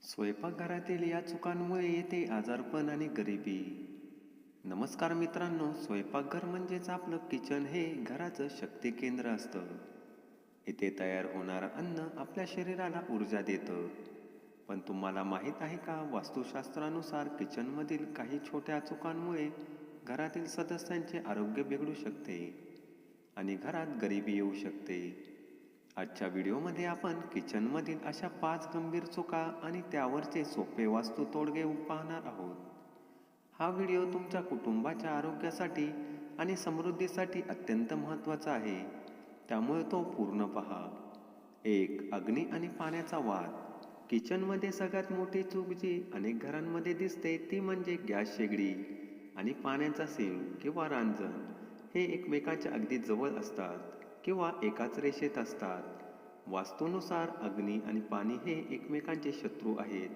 स्वयंपाकघरातील या चुकांमुळे येते आजारपण आणि गरिबी. नमस्कार मित्रांनो, स्वयंपाकघर म्हणजेच आपलं किचन हे घराचं शक्ती केंद्र असतं. इथे तयार होणारं अन्न आपल्या शरीराला ऊर्जा देतं. पण तुम्हाला माहीत आहे का, वास्तुशास्त्रानुसार किचनमधील काही छोट्या चुकांमुळे घरातील सदस्यांचे आरोग्य बिघडू शकते आणि घरात गरिबी येऊ शकते. आजच्या व्हिडिओमध्ये आपण किचनमधील अशा 5 गंभीर चुका आणि त्यावरचे सोपे वास्तू तोडगे पाहणार आहोत. हा व्हिडिओ तुमच्या कुटुंबाच्या आरोग्यासाठी आणि समृद्धीसाठी अत्यंत महत्त्वाचा आहे, त्यामुळे तो पूर्ण पहा. 1. अग्नी आणि पाण्याचा वाद. किचनमध्ये सगळ्यात मोठी चूक जी अनेक घरांमध्ये दिसते ती म्हणजे गॅस शेगडी आणि पाण्याचा सिंक किंवा रांजण हे एकमेकांच्या अगदी जवळ असतात किंवा एकाच रेषेत असतात. वास्तूनुसार अग्नी आणि पाणी हे एकमेकांचे शत्रू आहेत.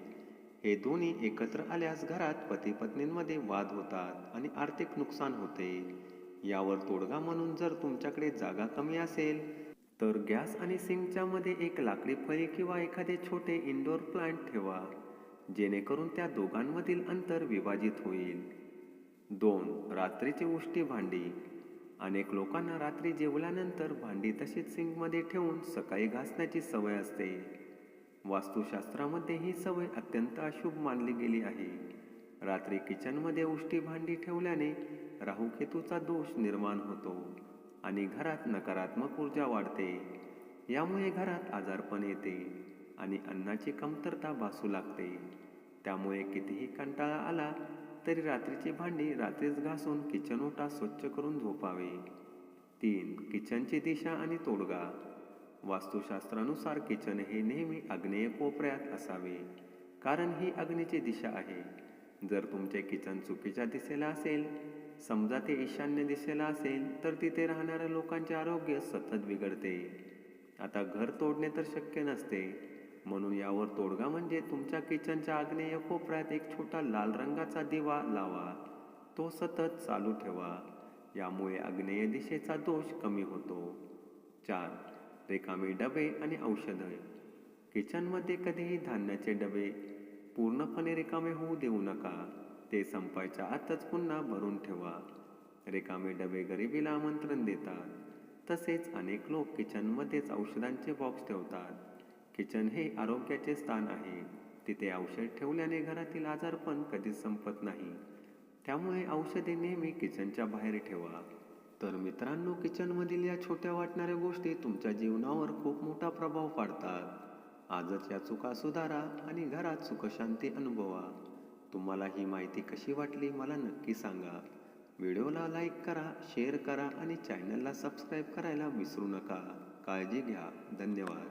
हे दोन्ही एकत्र आल्यास घरात पती-पत्नींमध्ये वाद होतात आणि आर्थिक नुकसान होते. यावर तोडगा म्हणून जर तुमच्याकडे जागा कमी असेल तर गॅस आणि सिंकच्या मध्ये एक लाकडी फळी किंवा एखादे छोटे इनडोअर प्लांट ठेवा, जेणेकरून त्या दोघांमधील अंतर विभाजित होईल. 2. रात्रीची उष्टी भांडी. अनेक लोकांना रात्री जेवल्यानंतर भांडी तशीच सिंकमध्ये ठेवून सकाळी घासण्याची सवय असते. वास्तुशास्त्रामध्ये ही सवय अत्यंत अशुभ मानली गेली आहे. रात्री किचनमध्ये उष्टी भांडी ठेवल्याने राहूकेतूचा दोष निर्माण होतो आणि घरात नकारात्मक ऊर्जा वाढते. यामुळे घरात आजारपण येते आणि अन्नाची कमतरता भासू लागते. त्यामुळे कितीही कंटाळा आला तरी रात्रीची भांडी रात्रीच घासून किचन ओटा स्वच्छ करून झोपावे. 3. किचनची दिशा आणि तोडगा. वास्तुशास्त्रानुसार किचन हे नेहमी आग्नेय कोपऱ्यात असावे, कारण ही अग्नीची दिशा आहे. जर तुमचे किचन चुकीच्या दिशेला असेल, समजा ते ईशान्य दिशेला असेल, तर तिथे राहणाऱ्या लोकांचे आरोग्य सतत बिघडते. आता घर तोडणे तर शक्य नसते, म्हणून यावर तोडगा म्हणजे तुमच्या किचनच्या आग्नेय कोपऱ्यात एक छोटा लाल रंगाचा दिवा लावा. तो सतत चालू ठेवा. यामुळे आग्नेय दिशेचा दोष कमी होतो. 4. रिकामे डबे आणि औषधे. किचनमध्ये कधीही धान्याचे डबे पूर्णपणे रिकामे होऊ देऊ नका. ते संपायच्या आतच पुन्हा भरून ठेवा. रिकामे डबे गरिबीला आमंत्रण देतात. तसेच अनेक लोक किचनमध्येच औषधांचे बॉक्स ठेवतात. किचन हे आरोग्याचे स्थान आहे. तिथे औषध ठेवल्याने घरातील आजारपण कधीच संपत नाही. त्यामुळे औषधे नेहमी किचनच्या बाहेर ठेवा. तर मित्रांनो, किचनमधील या छोट्या वाटणाऱ्या गोष्टी तुमच्या जीवनावर खूप मोठा प्रभाव पाडतात. आजच या चुका सुधारा आणि घरात सुखशांती अनुभवा. तुम्हाला ही माहिती कशी वाटली मला नक्की सांगा. व्हिडिओला लाईक करा, शेअर करा आणि चॅनलला सबस्क्राईब करायला विसरू नका. काळजी घ्या. धन्यवाद.